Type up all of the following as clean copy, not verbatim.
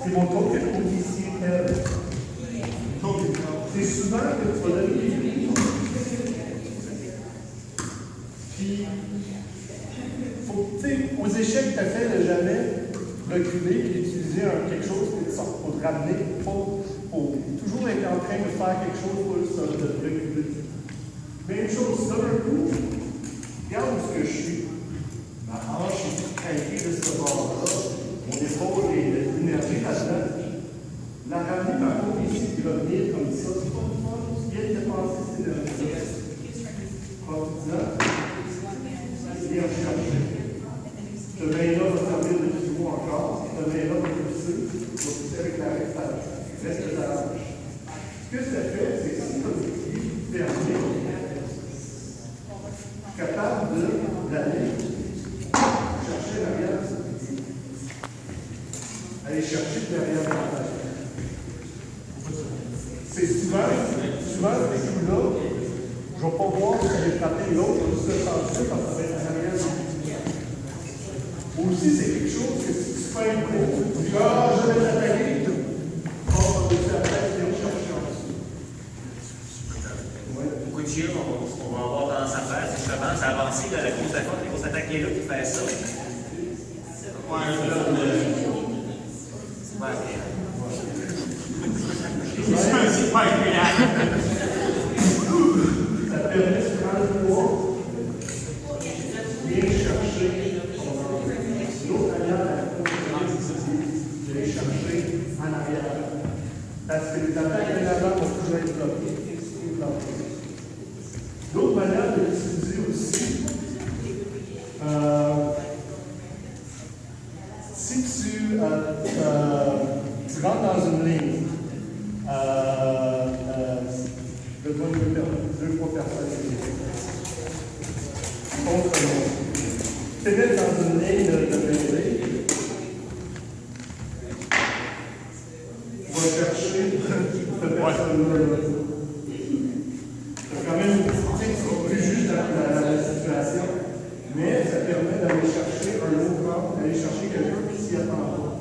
C'est mon ton que je trouve ici. C'est souvent que tu vas donner des prix. Puis, aux échecs, tu essaies de jamais reculer et d'utiliser quelque chose pour te ramener, pour toujours être en train de faire quelque chose pour de reculer. Même chose, là, un coup, regarde où je suis. Ma hanche est toute craquée de ce bord-là. Mon épaule et l'énergie là-dedans. La ramener par contre ici, puis revenir comme ça. C'est pas une fois, tu viens de dépasser cette énergie. Prends-toi. Viens chercher. Ce main-là va servir de pivot encore. Ce main-là va pousser avec la reste de ta hanche. Ce que ça fait, c'est que si votre pied fermé, capable d'aller chercher l'arrière. Aller chercher derrière la tête. C'est souvent ces coups-là, je ne vais pas voir si j'ai frappé l'autre, je vais juste le sentir parce que ça va être en arrière. Aussi, c'est quelque chose que si tu fais un coup, tu dis ah, je vais l'attaquer, tu vas dessus la tête et on cherche en dessous. Beaucoup de chiens, on va avoir tendance à faire, si je commence à avancer, là, la grosse attaque est là qui fait ça. Ça permet de prendre le poids, bien chercher l'autre arrière, d'aller chercher en arrière. Parce que les attaques de l'avant vont toujours être bloquées. L'autre manière de l'utiliser aussi, si tu rentres dans une ligne, besoin de deux fois personnes. Contre moi. Tu te mets dans une ligne de mêlée. Tu vas chercher cette personne-là. C'est quand même une petite, c'est plus juste la situation, mais ça permet d'aller chercher un autre corps, d'aller chercher quelqu'un qui s'y attend pas.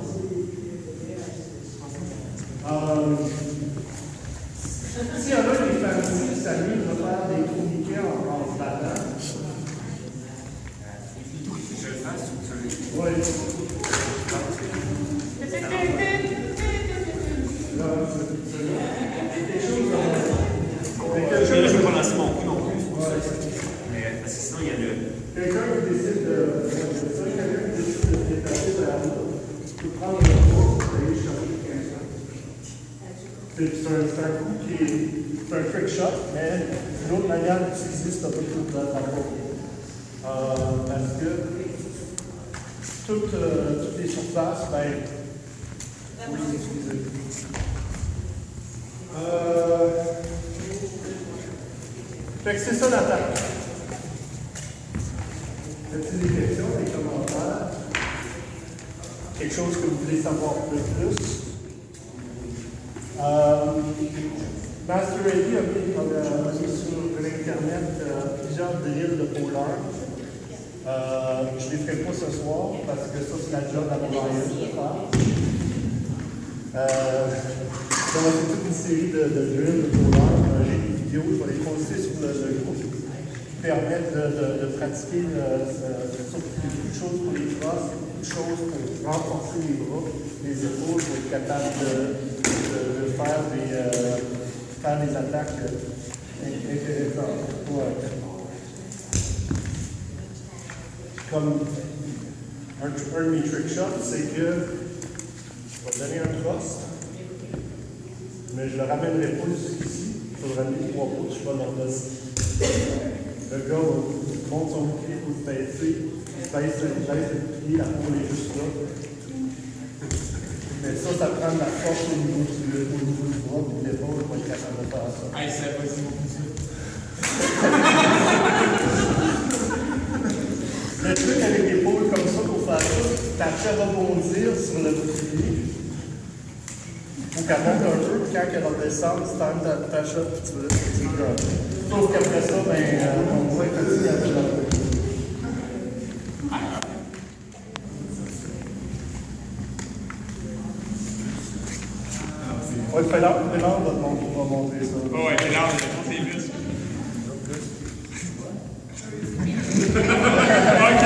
S'il y en a des familles qui s'amusent à faire des tourniquets en se battant, Je le fasse ou ça? oui. Je ne veux pas lancer mon coup non plus. Mais parce que sinon, il y a le. Quelqu'un qui décide de se déplacer vers la route, peut prendre le poids et aller chercher quelqu'un. C'est un coup qui est un trick shot, mais c'est une autre manière d'utiliser ce peu de parce que toutes les surfaces, faut les utiliser. Fait que c'est ça l'attaque. Y a-t-il des questions, des commentaires? Quelque chose que vous voulez savoir plus? Master Ready a mis sur l'Internet plusieurs drills de polar. Je ne les ferai pas ce soir parce que ça, c'est la job à Brian de faire. Donc, c'est toute une série de drills de polar. J'ai des vidéos, je vais les poster sur le groupe qui permettent de pratiquer beaucoup de choses pour les bras, beaucoup de choses pour renforcer les bras, les épaules, pour être capable de faire des attaques intéressantes. Ouais. Comme un de mes trick shots, c'est que je vais donner un cross, mais je ne le ramènerai pas jusqu'ici. Il faut le ramener 3 pouces, je ne suis pas dans le gars monte son pied pour se baisser, il baisse le pied, la peau est juste là. Mais ça prend de la force au niveau du bras ou de l'épaule pour être capable de faire ça. Hey, c'est pas si bon que ça. Le truc avec l'épaule comme ça pour faire ça, t'as fait rebondir sur le bouclier. Il faut qu'elle monte un peu, puis quand elle redescend, tu tentes ta shot, puis tu le gagnes. Sauf qu'après ça, on va être fatigué à faire la Ouais, Pénard va montrer ça. Oh, ouais, Pénard, c'est plus. Ok.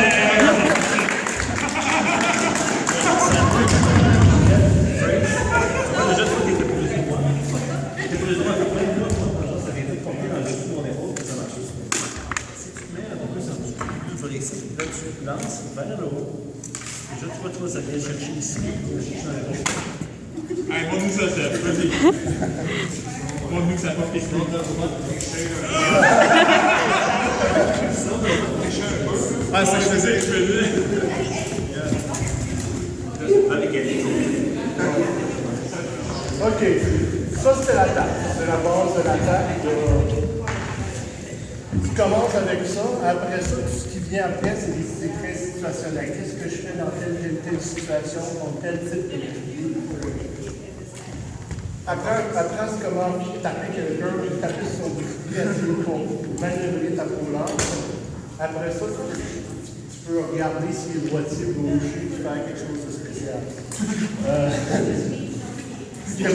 Déjà, toi, t'étais plus droit. T'étais plus droit, t'étais plein de droit, ça vient de tomber dans le dessus de mon épaule, puis ça marche. Si tu te mets un peu plus en dessous, je vais laisser, là, tu lances vers le haut. Déjà, tu vois, ça vient chercher ici, ça vient chercher dans le haut. Allez, montre-nous ça, Seb. Vas-y. Montre-nous que ça va piquer. Ah, ça, je faisais. Avec elle. OK. Ça, c'était l'attaque. C'est la base de l'attaque. Tu commences avec ça. Après ça, tout ce qui vient après, c'est des secrets situationnels. Qu'est-ce que je fais dans telle situation, dans tel type de bouclier? Apprends comment taper quelqu'un, taper sur son bouclier, essayer pour manœuvrer ta polaire. Après ça, tu peux regarder s'il est droitier ou gaucher et faire quelque chose de spécial.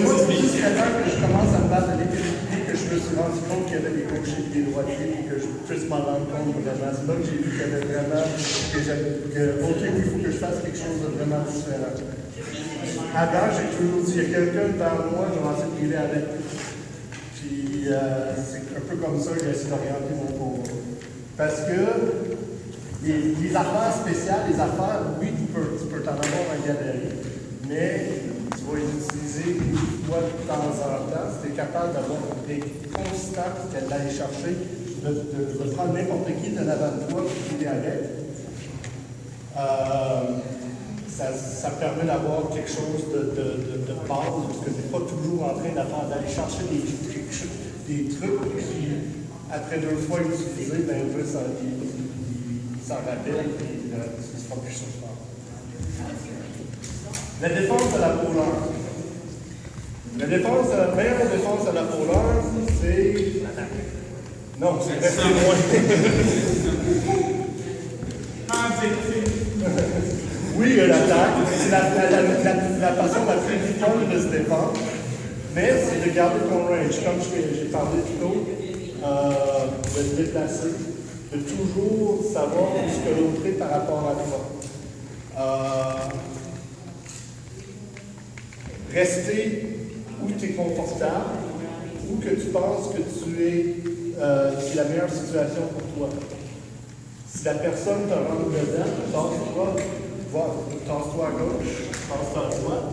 Moi, c'est juste avant que je commence à me battre avec les boucliers que je me suis rendu compte qu'il y avait des gauchers et des droitiers et que je puisse m'en rendre compte vraiment. C'est là que j'ai vu qu'il y avait vraiment OK, il faut que je fasse quelque chose de vraiment différent. Avant, j'ai toujours dit, il y a quelqu'un devant moi, je vais essayer de dealer avec. Puis, c'est un peu comme ça que j'ai essayé d'orienter mon combat. Parce que les affaires spéciales, les affaires, oui, tu peux t'en avoir en galerie, mais tu vas les utiliser une fois de temps en temps. Si tu es capable d'avoir un break constant, d'aller chercher, de prendre n'importe qui de l'avant de toi et de avec. Ça permet d'avoir quelque chose de base, parce que tu n'es pas toujours en train d'aller chercher des trucs qui, après 2 fois utilisés, ben, il s'en rappelle et il ne sera plus surprenant. La défense de la polaire. La meilleure défense de la polaire, c'est. Non, c'est rester loin. Oui, l'attaque, c'est la façon la plus folle de se défendre, mais c'est de garder ton range. Comme j'ai parlé plus tôt, de te déplacer, de toujours savoir où ce que l'autre est par rapport à toi. Rester où tu es confortable, où que tu penses que c'est la meilleure situation pour toi. Si la personne te rentre dedans, tasse-toi à gauche, tasse-toi à droite.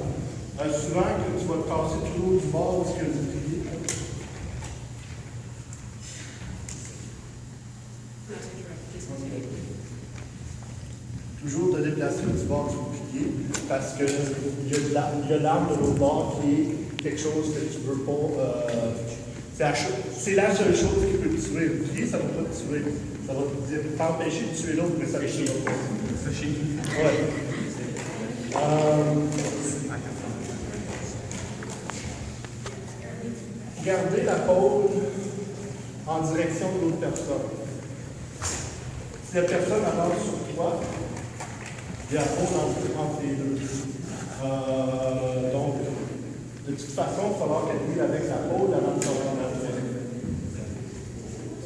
Souvent, que tu vas te tasser toujours du bord où il y a du bouclier. Toujours te déplacer du bord du bouclier, parce qu'il y a l'arme de l'autre bord qui est quelque chose que tu ne veux pas. C'est la seule chose qui peut te tuer. Le bouclier, ça ne va pas te tuer. Ça va t'empêcher de tuer l'autre, mais ça ne le tuera pas. Ouais. Garder la pose en direction de l'autre personne. Si la personne avance sur toi, il y a la pose entre les deux. Donc, de toute façon, il va falloir qu'elle deal avec sa pose avant de se rendre à la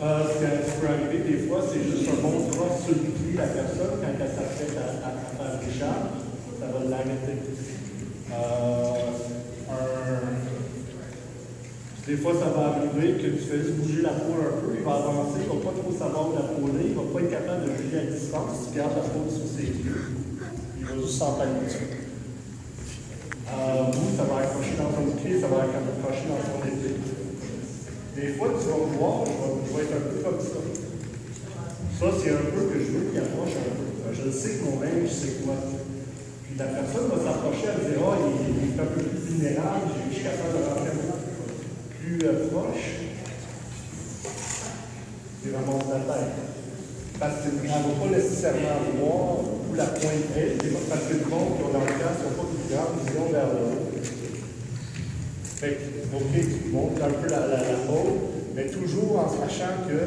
ce qui peut arriver des fois, c'est juste un bon cross sur le bouclier de la personne quand elle s'apprête à faire des charges, ça va l'arrêter. Des fois, ça va arriver que tu fais juste bouger la peau un peu, il va avancer, il ne va pas trop savoir où la pôler, il ne va pas être capable de juger à distance, si tu gardes la peau sur ses pieds, il va juste s'empailler dessus. Vous, ça va accrocher dans ton pied, ça va accrocher dans ton épée. Des fois, tu vas me voir, je vais être un peu comme ça. Ça, c'est un peu que je veux qu'il approche un peu. Je sais que mon range, c'est quoi. Puis la personne va s'approcher, elle va dire, ah, il est un peu plus vulnérable, je suis capable de rentrer plus proche. Il ramasse la tête. Parce qu'elle ne va pas nécessairement voir où la pointe est. Parce que le monde qui ont dans le cas, ils n'ont pas une grande vision vers le haut. Fait que, OK, tu montes un peu la pôle, mais toujours en sachant que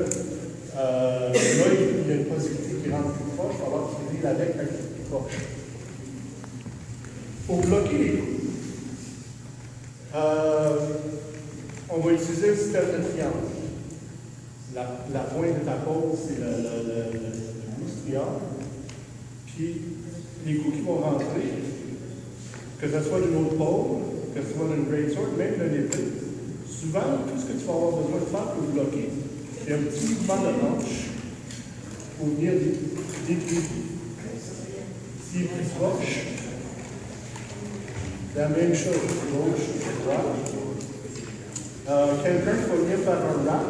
là, il y a une possibilité qui rentre plus proche, il va falloir que tu deals avec un peu plus proche. Pour bloquer les coups, on va utiliser un système de triangle. La pointe de ta pause, c'est le triangle. Puis les coups qui vont rentrer, que ce soit d'une autre pôle, que ce soit d'une greatsword, même d'une épée, souvent, tout ce que tu vas avoir besoin de faire pour bloquer, c'est un petit mouvement de hanche pour venir détruire. S'il est plus proche, la même chose, gauche, droite. Quelqu'un qui va venir faire un wrap,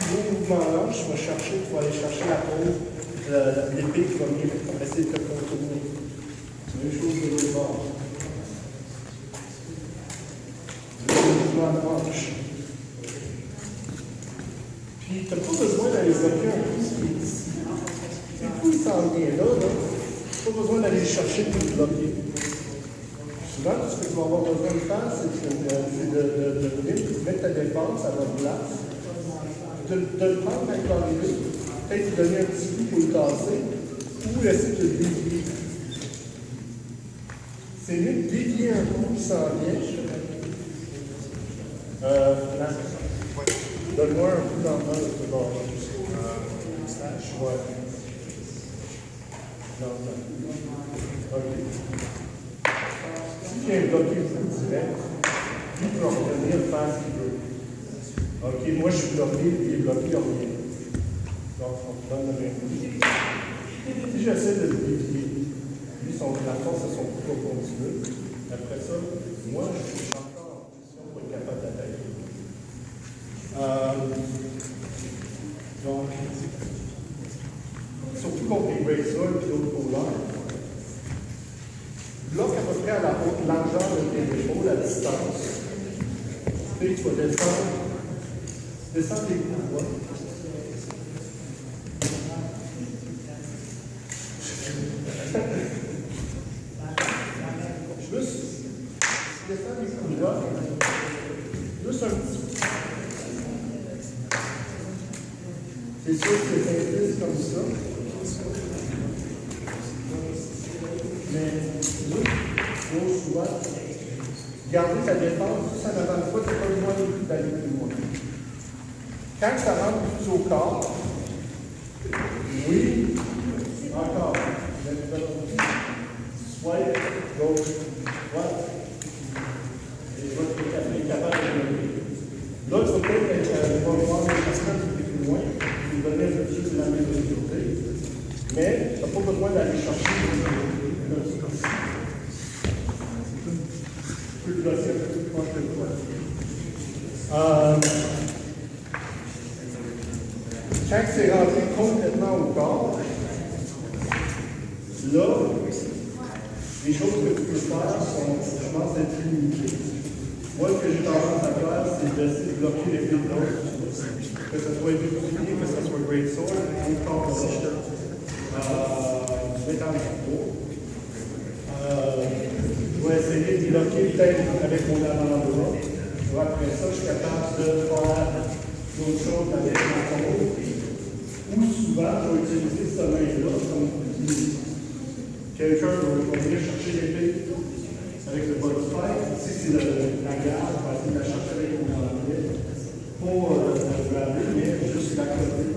gros mouvement hanche, tu vas aller chercher la pôle, l'épée qui va venir essayer de te contourner. Même chose de l'autre bord. Le mouvement de hanche. Puis, tu n'as pas besoin d'aller bloquer un coup qui est ici. Si le coup s'en vient là, tu n'as pas besoin d'aller chercher pour le bloquer. Souvent, ce que tu vas avoir besoin de faire, c'est de mettre ta défense à votre place, de le prendre avec l'arrivée, peut-être te donner un petit coup pour le tasser, ou essayer de le dévier. C'est mieux de dévier un coup qui s'en vient. Donne-moi un coup dans le main de ce bord-là. Ouais. Non. OK. Si tu viens bloquer le coup direct, lui peut revenir faire ce qu'il veut. OK, moi je suis bloqué, puis il est bloqué, il revient. Donc, on te donne le même coup. Si j'essaie de le dévier, lui, la force de son coup va continuer. Après ça, moi, je suis encore en position pour être capable d'attaquer. Donc, surtout contre les greatswords et d'autres polaires, bloque à peu près à la haute largeur de tes épaules, à distance. Puis tu vas descendre les coups droits. Juste descendre les coups droits. Juste un petit peu. C'est sûr que c'est simpliste comme ça. Mais souvent, garder ta défense juste en avant de toi, tu n'as pas besoin d'aller plus loin. Quand ça rentre plus au corps, oui, encore. Swipe, gauche, droite. Et je vais être capable de lever. Là, tu vas peut-être voir les personnes qui étaient plus loin, qui nous donnaient un peu plus de la même sécurité. Mais tu n'as pas besoin d'aller chercher le plus de dossier, un peu plus proche de toi. Quand c'est rentré complètement au corps, là, les choses que tu peux faire sont, je pense, être limitées. Moi, ce que j'ai tendance à faire, c'est d'essayer de bloquer les fils de l'autre. Que ce soit du bouclier, que ce soit greatsword, ou corps de l'autre. Je vais t'en mettre trop. Je vais essayer de bloquer peut-être avec mon avant-bras. Après ça, je suis capable de faire d'autres choses avec ma côte. Ou souvent, je vais utiliser ce main-là comme quelqu'un va venir chercher l'épée avec le bas du fer. Ici, c'est la garde, on va essayer de la chercher avec mon arbalète pour la grabber, mais juste la côté.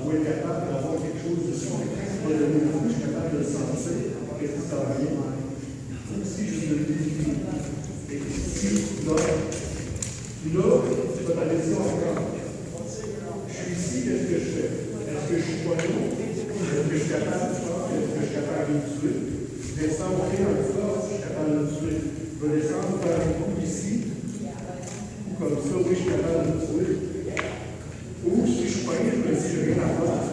Pour être capable d'avoir quelque chose de son. Je suis capable de le sentir, qu'est-ce que ça va bien. Ici, juste le défi. Et ici, là. Puis là, tu vas t'aller ça encore. Je suis ici, qu'est-ce que je fais? Est-ce que je suis pas lourd? Est-ce que je suis capable de faire? Est-ce que je suis capable de le tuer? Je descends au pied un force, je suis capable de le tuer. Je vais descendre, faire un coup ici. Comme ça, oui, je suis capable de le tuer. Ou si je suis pas libre, je me dis, j'ai rien à faire.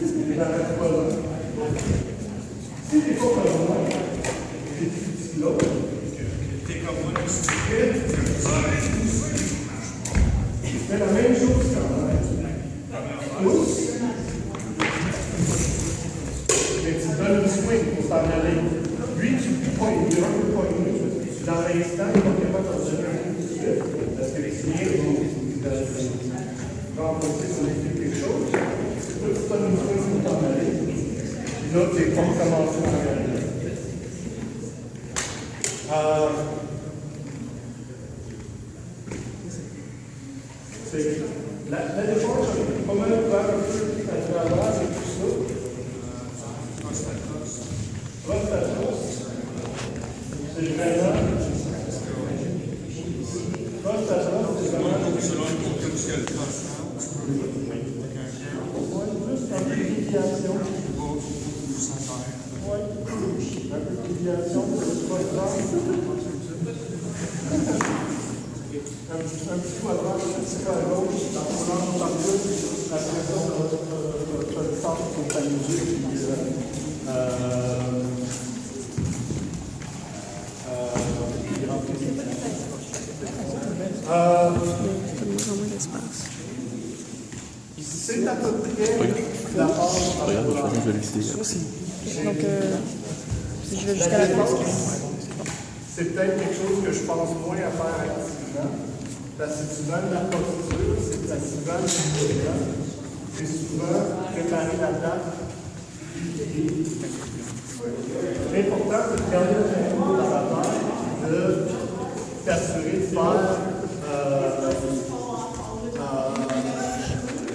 Je n'arrête pas là. Si tu n'es pas comme moi, tu es ici là. Tu es comme moi, tu es c'est la même chose quand même. Tous. Mais tu donnes le swing pour s'en aller. Lui, tu ne peux pas, il ne peut pas aimer. Dans l'instant, il n'est pas capable de donner un coup de suite. Parce que les signes vont remplacer sur quelque chose. Là, tu donnes le swing pour t'en aller. Là, tu es comme commencé à en aller. La défense, j'ai pas mal ouvert un peu à travers et tout ça. Prostatos, c'est vraiment. Prostatos, c'est vraiment. Juste un peu de déviation. Oui, un peu de déviation, c'est pas grave. Un petit quadrant, un petit peu à gauche, la couleur par deux, après ça, tu as le centre pour t'amuser. C'est à peu près la base. Donc, je vais jusqu'à la place. C'est peut-être quelque chose que je pense moins à faire activement. Parce que souvent, la posture, c'est souvent c'est souvent préparer la date. L'important, c'est de garder le tempo dans la tête, de t'assurer de faire.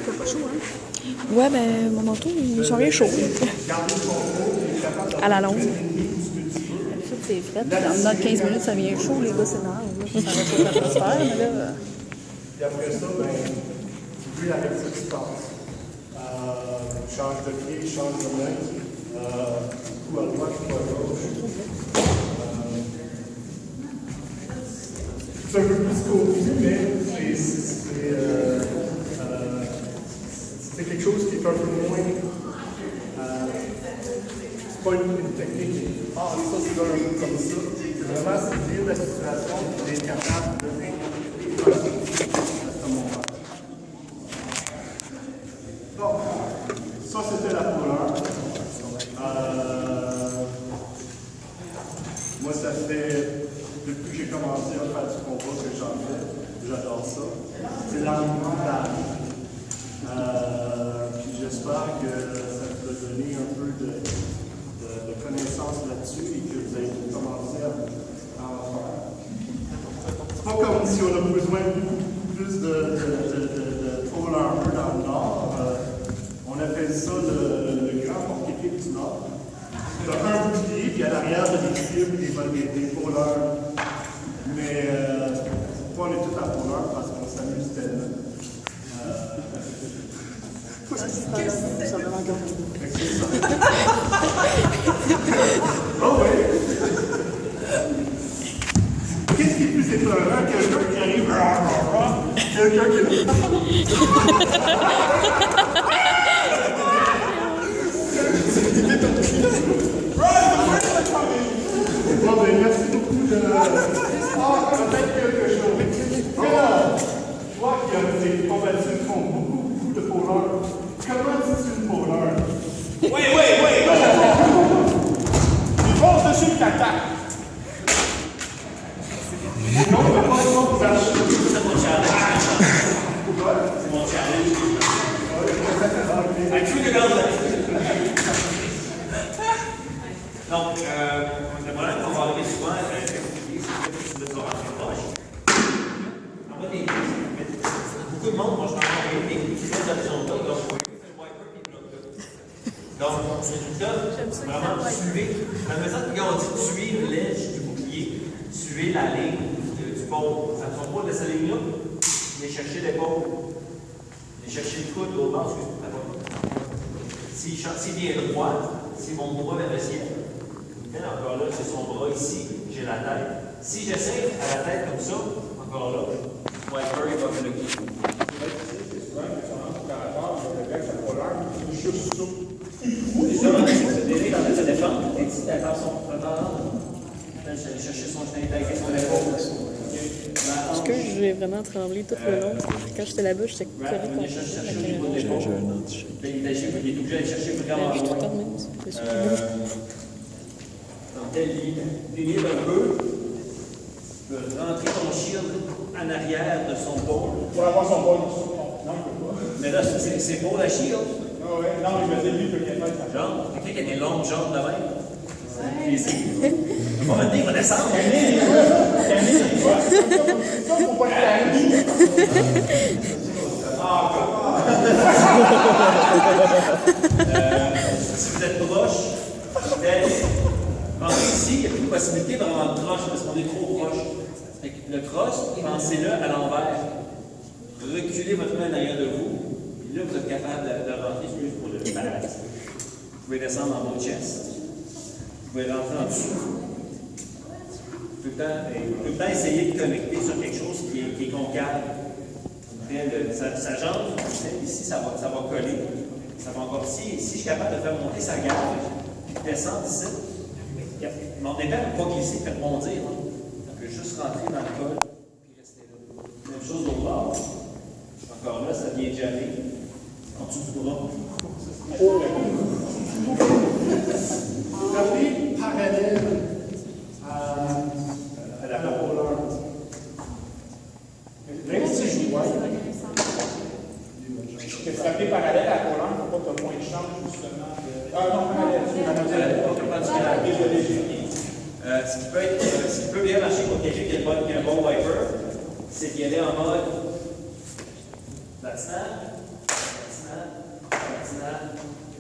C'est pas chaud, hein? Ouais, ben, mon manteau, il sont rien chaud. À la longue. C'est frais. Dans 15 minutes, ça vient chaud, les gars, c'est normal. Ça réchauffe l'atmosphère, mais là. Et après ça, ben, tu veux avec ça qui se passe. Change de pied, change de main. Coup à droite, coup à gauche. C'est un peu plus copieux, mais c'est quelque chose qui est un peu moins. C'est pas une technique. Ah, ça, c'est un peu comme ça. C'est vraiment saisir la situation et être capable de l'interpréter à ce moment-là. Donc, ça, c'était la couleur. Moi, ça fait, depuis que j'ai commencé à faire du combat que j'en fais, j'adore ça. C'est l'environnement de la vie. Puis j'espère que ça vous a donné un peu de connaissances là-dessus et que vous allez commencer à en faire. C'est pas comme si on a besoin de beaucoup plus de pôle armor dans le nord. On appelle ça le grand porte-équipe du nord. Tu as un bouclier, puis à l'arrière, tu as des cibles, des pôleurs. Mais pourquoi on est tous à pôleurs? Parce qu'on s'amuse tellement. Oh oui! Qu'est-ce qui est plus épeurant? Quelqu'un qui arrive, quelqu'un qui est. Bon, ben, merci beaucoup de. Peut-être quelque chose. Toi qui as combattu contre beaucoup de pôleurs, comment dis-tu une pôleur? Oui. Tu fonces dessus et t'attaques. Non, mais pas ça pour C'est mon challenge. C'est mon challenge. Un coup de garde. Donc, le problème qu'on va arriver souvent, c'est que tu veux rentrer proche. En bas des beaucoup de monde, moi je m'en vais des petites options-là, donc c'est le wiper qui bloque là. Donc, résultat, vraiment suivez. La maison de on dit suivre l'edge du bouclier, suivez la ligne du pôle. Ça ne sont pas de cette ligne-là, venez chercher l'épaule. Venez chercher le coude au bas, s'il vient droit, c'est mon bras vers le ciel. Encore là, c'est son bras ici, j'ai la tête. Si j'essaie à la tête comme ça, encore là, wiper, il va me bloquer. C'est déjà dans sa défense, et si t'attends son prépare, j'allais chercher son chenin avec son épaule. Parce que j'ai vraiment tremblé tout le long. Quand j'étais là-bas, j'étais collée contre Il est obligé d'aller chercher vraiment je suis tout loin. fermée. Dans telle ligne, délier un peu, tu peux rentrer ton shield en arrière de son pôle. Pour avoir son bol. Non, je peux pas. Mais là, c'est pour la shield. Ah ouais. Non, mais je me dis, lui, il peut bien faire ça. Genre, quelqu'un qui a des longues jambes de même. Bon, maintenant, il va descendre. Si vous êtes proche, rentrez ici, il n'y a plus de possibilité de rendre proche parce qu'on est trop proche. Le cross, pensez-le à l'envers. Reculez votre main derrière de vous. Et là, vous êtes capable de rentrer juste pour le balance. Vous pouvez descendre dans vos chest. Vous pouvez rentrer en dessous. Tout le temps essayez de connecter sur quelque chose qui est concave. Sa jambe, ici, ça va coller. Ça va encore. Si je suis capable de faire monter sa garde, puis descendre ici, mon épée ne va pas glisser, fait bondir. On peut juste rentrer dans le col, puis rester là. Même chose au bord. Encore là, ça vient jamais. En dessous du bras. Frappez parallèle à la rouleur. Même si je vois. Frapper parallèle à la colonne, il ne faut pas que tu aies moins de chance, justement. Ah non, parallèle. Ce qui peut bien marcher pour quelqu'un qui a un bon wiper, c'est d'y aller en mode flat snap,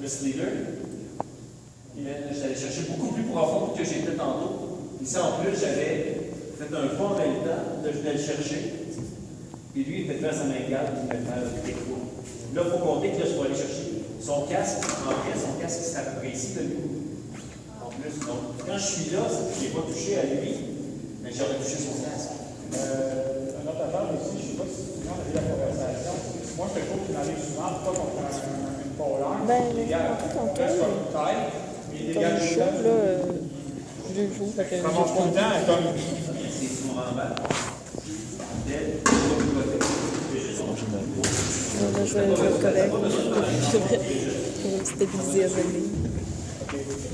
le slider. J'allais chercher beaucoup plus profond que j'ai fait tantôt. Ici, en plus, j'avais fait un pas en même temps, là, je venais le chercher. Puis lui, il fait faire sa main garde, il fait faire des coups. Là, il faut compter que là, je vais aller chercher son casque. En fait, son casque s'apprécie de lui. En plus, donc, quand je suis là, je n'ai pas touché à lui, mais j'aurais touché son casque. Un autre affaire aussi, je ne sais pas si tu as vu la conversation. Moi, je fais le qui m'arrive souvent, pourquoi qu'on fait une polaire. Les gars, on reste comme une taille, mais les gars, je joue, je joue. ça monte tout le temps, comme. C'est son remballe. On a joué un jeu correct. Pour me stabiliser à venir.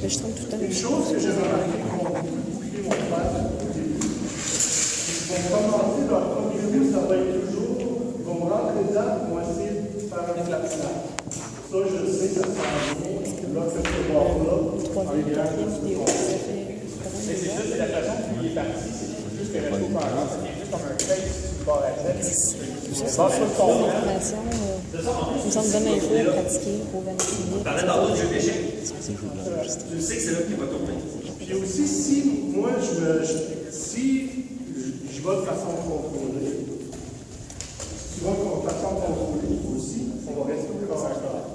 Mais je tombe tout le temps. Une chose que j'ai remarqué qu'on beaucoup boucler mon frère, ils vont commencer leur premier mot, ça va être toujours, ils vont me rentrer dedans, ils vont essayer de faire un flat snap. Ça, je sais, ça sent bien. Là, ce pouvoir-là, en général, Mais c'est juste la façon qu'il est parti, c'est juste que le show par exemple, c'est juste comme un face sur le bord à la tête. Juste une formation, il me semble bonne info à pratiquer pour vérifier. Parlais dans d'autres jeux d'échecs. Tu sais que c'est là qu'il va tourner. Puis aussi, si moi, je vais de façon contrôlée, tu vas de façon contrôlée aussi, on va rester au corps à corps.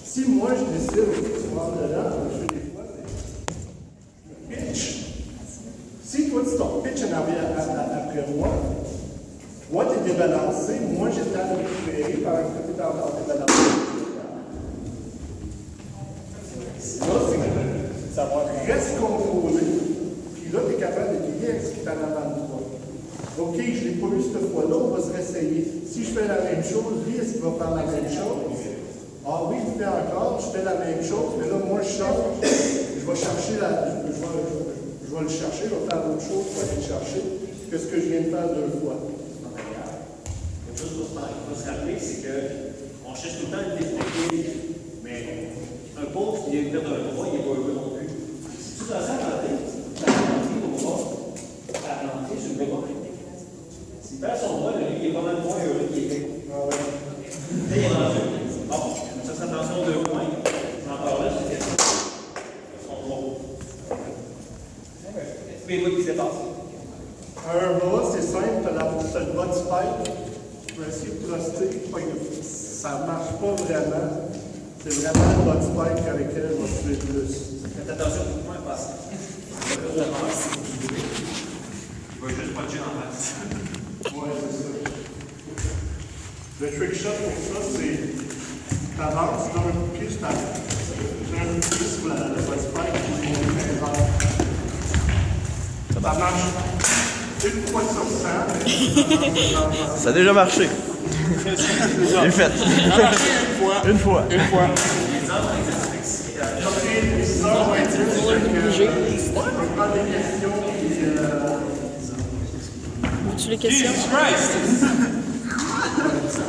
Si moi, je décide, tu rentres dedans, je fais des fois, c'est pitch. Si toi, tu t'en pitch en arrière après moi, tu es débalancé, moi, j'ai le temps de récupérer pendant que tu es encore débalancé. Là, c'est savoir reste contrôlé, puis là, tu es capable de guider avec ce qui est en avant de toi. OK, je ne l'ai pas eu cette fois-là, on va se réessayer. Si je fais la même chose, lui, est-ce qu'il va faire la même chose? Ah oui, je fais encore, je fais la même chose, mais là, moi, je change, je vais chercher je vais le chercher, je vais faire autre chose pour aller le chercher que ce que je viens de faire 2 fois. Quelque chose qu'il faut se rappeler, c'est qu'on cherche tout le temps une technique, mais un pauvre qui vient de perdre un bras, il n'est pas heureux non plus. Si tu dois ça à l'entrée, tu as l'entrée au bras, à l'entrée sur le bras. S'il perd son bras, lui, il est pas mal moins heureux qu'il était. Là, il est rendu. Bon, ça, c'est attention 2 points. Encore là, c'est question. Son bras. Mais oui, qui s'est passé. Un bras, c'est simple, tu as le bas de spike, tu peux essayer de thruster, ça ne marche pas vraiment. C'est vraiment le bas de spike avec lequel je vais tuer plus. Faites attention, tout le point passe. Il va juste puncher en face. Ouais, c'est ça. Le trick shot pour ça, c'est tu avances, tu donnes un coup de pied, tu donnes un coup de pied sur le bas de spike, puis tu montes. Ça marche une fois sur 100. Ça a déjà marché. J'ai fait. Une fois. Les heures vont être difficiles, on va prendre des questions. Veux-tu les questions? Jesus Christ!